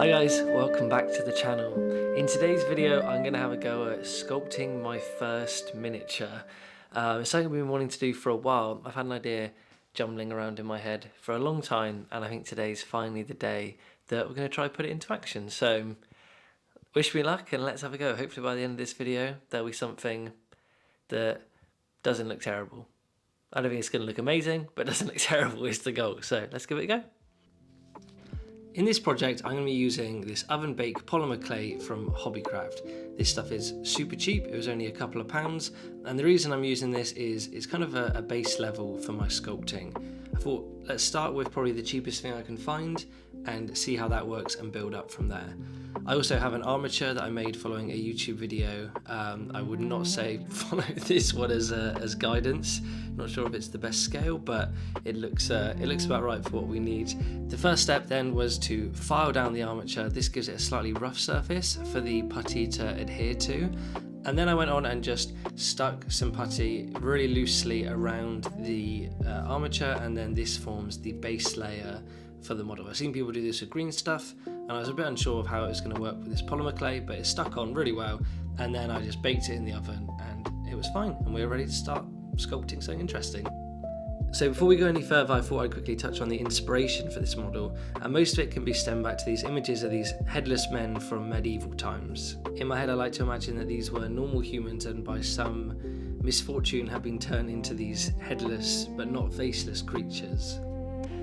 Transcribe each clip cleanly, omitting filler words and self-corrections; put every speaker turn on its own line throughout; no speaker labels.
Hi guys, welcome back to the channel. In today's video I'm going to have a go at sculpting my first miniature. It's something I've been wanting to do for a while. I've had an idea jumbling around in my head for a long time, and I think today's finally the day that we're going to try put it into action. So wish me luck and let's have a go. Hopefully by the end of this video there'll be something that doesn't look terrible. I don't think it's going to look amazing, but doesn't look terrible is the goal. So let's give it a go. In this project, I'm going to be using this oven-baked polymer clay from Hobbycraft. This stuff is super cheap, it was only a couple of pounds, and the reason I'm using this is it's kind of a base level for my sculpting. I thought, let's start with probably the cheapest thing I can find and see how that works and build up from there. I also have an armature that I made following a YouTube video. I would not say follow this one as guidance. Not sure if it's the best scale, but it looks about right for what we need. The first step then was to file down the armature. This gives it a slightly rough surface for the putty to adhere to. And then I went on and just stuck some putty really loosely around the armature, and then this forms the base layer for the model. I've seen people do this with green stuff, and I was a bit unsure of how it was going to work with this polymer clay, but it stuck on really well, and then I just baked it in the oven and it was fine, and we were ready to start sculpting something interesting. So before we go any further, I thought I'd quickly touch on the inspiration for this model, and most of it can be stemmed back to these images of these headless men from medieval times. In my head I like to imagine that these were normal humans and by some misfortune have been turned into these headless but not faceless creatures.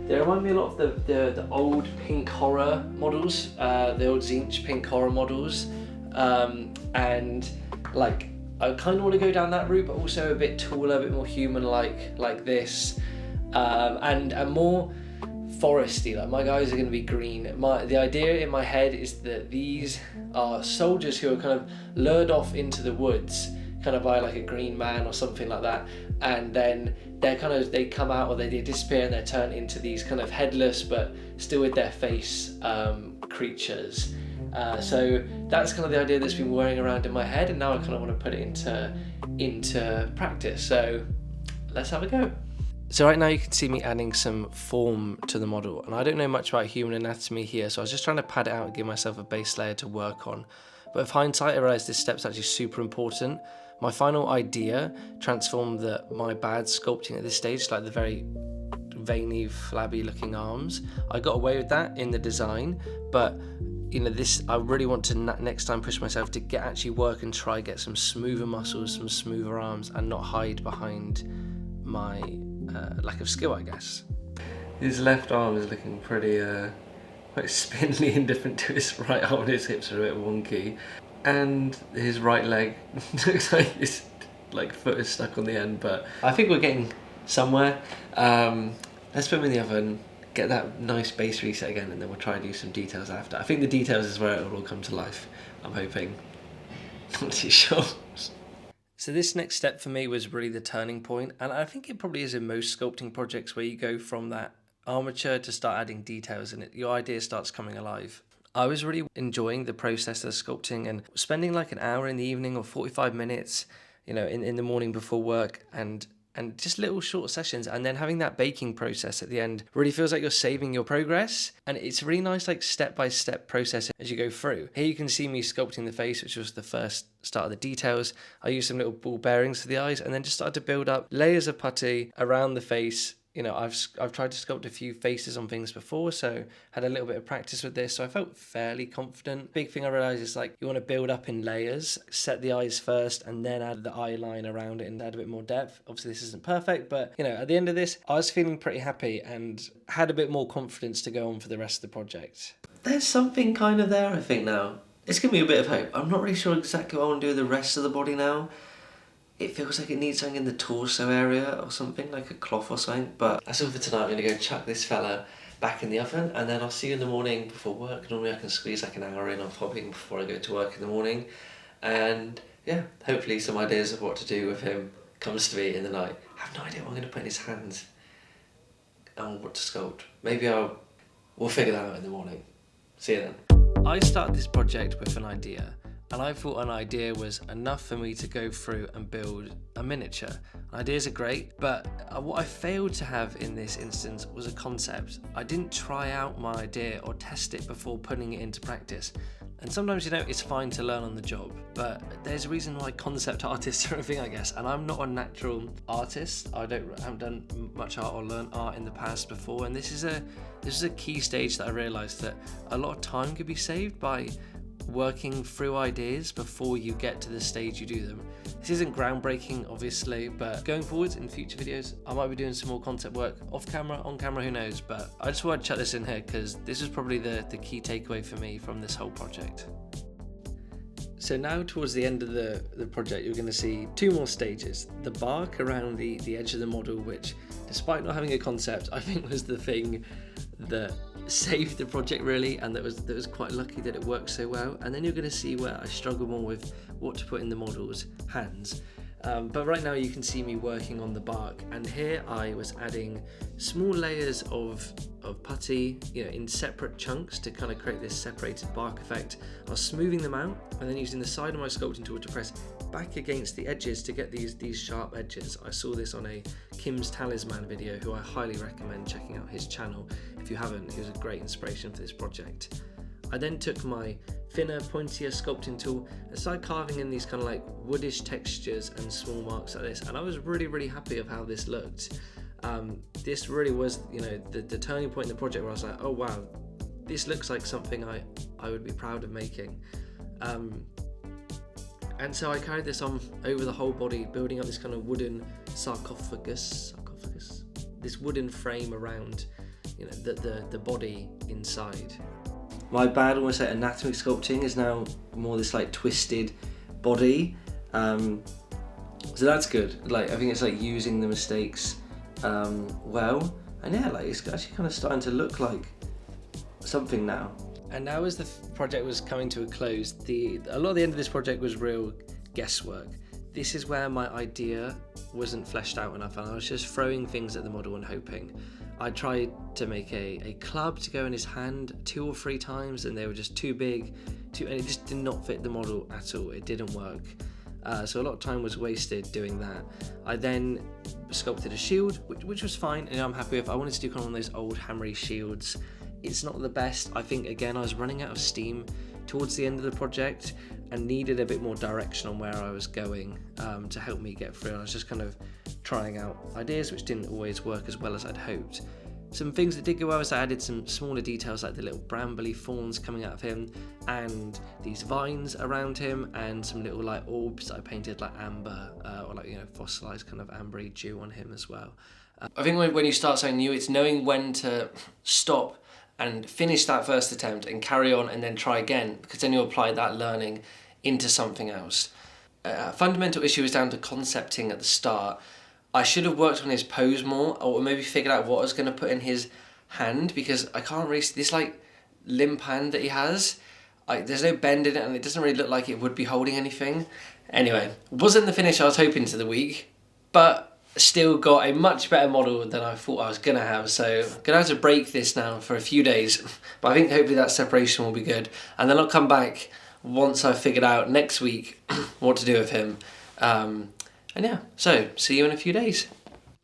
They remind me a lot of the old pink horror models, the old Zinch pink horror models, and like I kind of want to go down that route, but also a bit taller, a bit more human-like this, and more foresty. Like my guys are going to be green. The idea in my head is that these are soldiers who are kind of lured off into the woods, kind of by like a green man or something like that, and then they come out or they disappear and they're turned into these kind of headless but still with their face creatures. So that's kind of the idea that's been whirring around in my head, and now I kind of want to put it into practice. So let's have a go. So right now you can see me adding some form to the model, and I don't know much about human anatomy here, so I was just trying to pad it out and give myself a base layer to work on. But with hindsight I realised this step's actually super important. My final idea transformed my bad sculpting at this stage, like the very veiny, flabby looking arms. I got away with that in the design, but you know, I really want to next time push myself to actually work and try get some smoother muscles, some smoother arms, and not hide behind my lack of skill, I guess. His left arm is looking pretty quite spindly and different to his right arm. His hips are a bit wonky, and his right leg looks like his foot is stuck on the end. But I think we're getting somewhere. Let's put him in the oven, get that nice base reset again, and then we'll try and do some details after. I think the details is where it will all come to life, I'm hoping. Not too sure. So this next step for me was really the turning point, and I think it probably is in most sculpting projects where you go from that armature to start adding details and your idea starts coming alive. I was really enjoying the process of sculpting and spending like an hour in the evening or 45 minutes, you know, in the morning before work, and just little short sessions, and then having that baking process at the end really feels like you're saving your progress, and it's a really nice like step-by-step process as you go through. Here you can see me sculpting the face, which was the first start of the details. I used some little ball bearings for the eyes and then just started to build up layers of putty around the face. You know, I've tried to sculpt a few faces on things before, so had a little bit of practice with this, so I felt fairly confident. Big thing I realised is like you want to build up in layers, set the eyes first and then add the eye line around it and add a bit more depth. Obviously this isn't perfect, but you know, at the end of this I was feeling pretty happy and had a bit more confidence to go on for the rest of the project. There's something kind of there I think now. It's given me a bit of hope. I'm not really sure exactly what I want to do with the rest of the body now. It feels like it needs something in the torso area or something, like a cloth or something. But that's all for tonight. I'm going to go chuck this fella back in the oven, and then I'll see you in the morning before work. Normally I can squeeze like an hour in of hobbing before I go to work in the morning. And yeah, hopefully some ideas of what to do with him comes to me in the night. I have no idea what I'm going to put in his hands and what to sculpt. Maybe we'll figure that out in the morning. See you then. I started this project with an idea. and I thought an idea was enough for me to go through and build a miniature. Ideas are great, but what I failed to have in this instance was a concept. I didn't try out my idea or test it before putting it into practice. And sometimes, it's fine to learn on the job, but there's a reason why concept artists are a thing, I guess. And I'm not a natural artist. I haven't done much art or learned art in the past before. And this is a key stage that I realized that a lot of time could be saved by working through ideas before you get to the stage you do them. This isn't groundbreaking, obviously, but going forwards in future videos, I might be doing some more concept work off camera, on camera, who knows. But I just wanted to chuck this in here because this is probably the key takeaway for me from this whole project. So now towards the end of the project, you're going to see two more stages. The bark around the edge of the model, which despite not having a concept, I think was the thing that saved the project really, and that was quite lucky that it worked so well. And then you're going to see where I struggle more with what to put in the model's hands. But right now you can see me working on the bark, and here I was adding small layers of putty, in separate chunks to kind of create this separated bark effect. I was smoothing them out and then using the side of my sculpting tool to press back against the edges to get these sharp edges. I saw this on a Kim's Talisman video, who I highly recommend checking out his channel if you haven't. He was a great inspiration for this project. I then took my thinner, pointier sculpting tool and started carving in these kind of like woodish textures and small marks like this, and I was really happy of how this looked. This really was, the turning point in the project where I was like, oh wow, this looks like something I would be proud of making. And so I carried this on over the whole body, building up this kind of wooden sarcophagus, this wooden frame around, the body inside. My bad, almost like anatomy sculpting, is now more this like twisted body. So that's good. I think it's like using the mistakes well, and yeah, it's actually kind of starting to look like something now. And now as the project was coming to a close, a lot of the end of this project was real guesswork. This is where my idea wasn't fleshed out enough, and I was just throwing things at the model and hoping. I tried to make a club to go in his hand 2 or 3 times, and they were just too big, and it just did not fit the model at all. It didn't work. So a lot of time was wasted doing that. I then sculpted a shield, which was fine, and I'm happy with. I wanted to do kind of one of those old hammery shields. It's not the best. I think, again, I was running out of steam towards the end of the project and needed a bit more direction on where I was going to help me get through. And I was just kind of trying out ideas which didn't always work as well as I'd hoped. Some things that did go well is I added some smaller details like the little brambly thorns coming out of him and these vines around him and some little like orbs that I painted like amber or like fossilized kind of ambery dew on him as well. I think when you start something new, it's knowing when to stop and finish that first attempt and carry on and then try again, because then you apply that learning into something else. A fundamental issue is down to concepting at the start. I should have worked on his pose more, or maybe figured out what I was going to put in his hand, because I can't really see this like limp hand that he has. There's no bend in it, and it doesn't really look like it would be holding anything. Anyway, wasn't the finish I was hoping to the week, but still got a much better model than I thought I was going to have. So I'm going to have to break this now for a few days, but I think hopefully that separation will be good. And then I'll come back once I've figured out next week what to do with him. And yeah, so see you in a few days.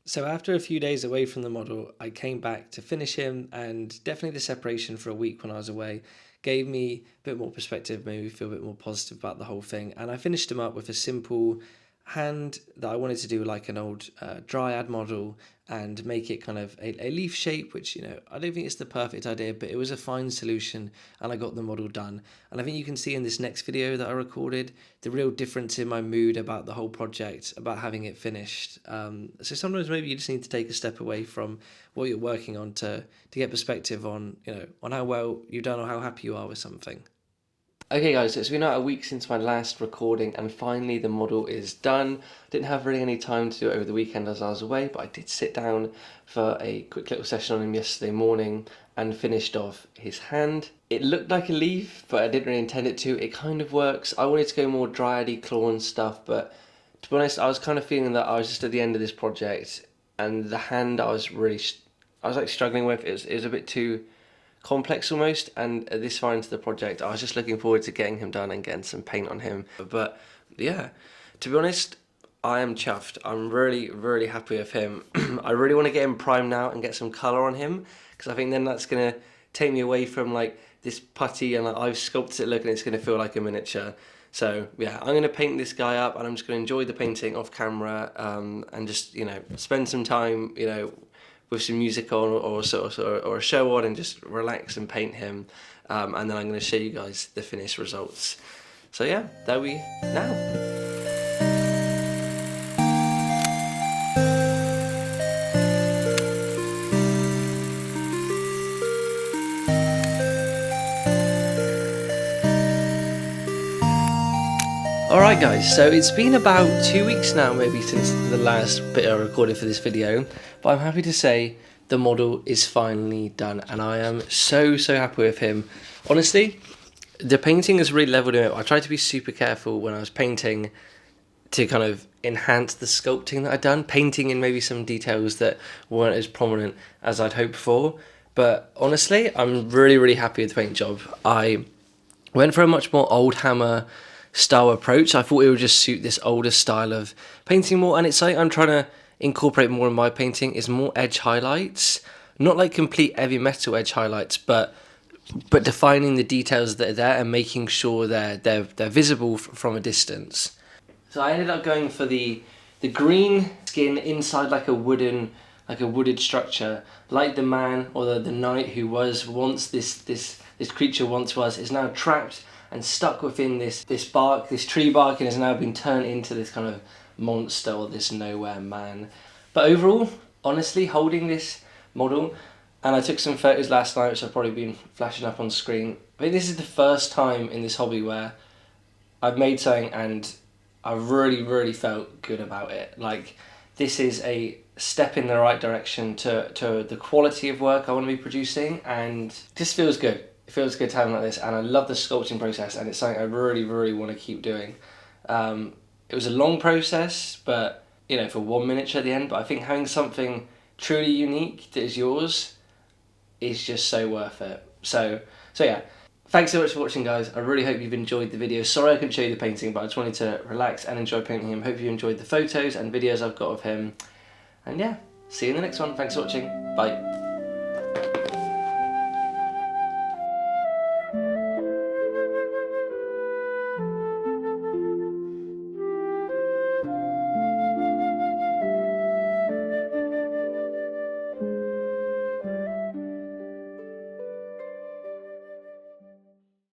So after a few days away from the model, I came back to finish him, and definitely the separation for a week when I was away gave me a bit more perspective, made me feel a bit more positive about the whole thing. And I finished him up with a simple hand that I wanted to do like an old dryad model and make it kind of a leaf shape, which, I don't think it's the perfect idea, but it was a fine solution and I got the model done. And I think you can see in this next video that I recorded the real difference in my mood about the whole project, about having it finished. So sometimes maybe you just need to take a step away from what you're working on to get perspective on, on how well you've done or how happy you are with something. Okay guys, so it's been about a week since my last recording, and finally the model is done. Didn't have really any time to do it over the weekend as I was away, but I did sit down for a quick little session on him yesterday morning and finished off his hand. It looked like a leaf, but I didn't really intend it to. It kind of works. I wanted to go more dryady claw and stuff, but to be honest, I was kind of feeling that I was just at the end of this project, and the hand I was like struggling with. It was a bit too complex almost, and at this far into the project I was just looking forward to getting him done and getting some paint on him. But yeah, to be honest, I am chuffed. I'm really happy with him. I really want to get him primed now and get some colour on him, because I think then that's going to take me away from like this putty and like, I've sculpted it look, and it's going to feel like a miniature. So yeah, I'm going to paint this guy up, and I'm just going to enjoy the painting off camera, and just, you know, spend some time, you know, with some music on, or a show on, and just relax and paint him, and then I'm going to show you guys the finished results. So yeah, there we now. Alright guys, so it's been about 2 weeks now maybe since the last bit I recorded for this video, but I'm happy to say the model is finally done, and I am so happy with him. Honestly, the painting has really leveled him up. I tried to be super careful when I was painting to kind of enhance the sculpting that I'd done, painting in maybe some details that weren't as prominent as I'd hoped for, but honestly, I'm really happy with the paint job. I went for a much more old hammer style approach. I thought it would just suit this older style of painting more, and it's something I'm trying to incorporate more in my painting, is more edge highlights, not like complete heavy metal edge highlights, but defining the details that are there and making sure they're visible from a distance. So I ended up going for the green skin inside like a wooded structure, like the man or the knight who was once this creature once was, is now trapped and stuck within this bark, this tree bark, and has now been turned into this kind of monster or this nowhere man. But overall, honestly, holding this model, and I took some photos last night which I've probably been flashing up on screen, I think this is the first time in this hobby where I've made something and I really felt good about it. Like, this is a step in the right direction to the quality of work I want to be producing, and this feels good. It feels good to have them like this, and I love the sculpting process, and it's something I really want to keep doing. It was a long process, but you know, for one miniature at the end, but I think having something truly unique that is yours is just so worth it. So yeah, thanks so much for watching guys. I really hope you've enjoyed the video. Sorry I couldn't show you the painting, but I just wanted to relax and enjoy painting him. Hope you enjoyed the photos and videos I've got of him. And yeah, see you in the next one. Thanks for watching. Bye.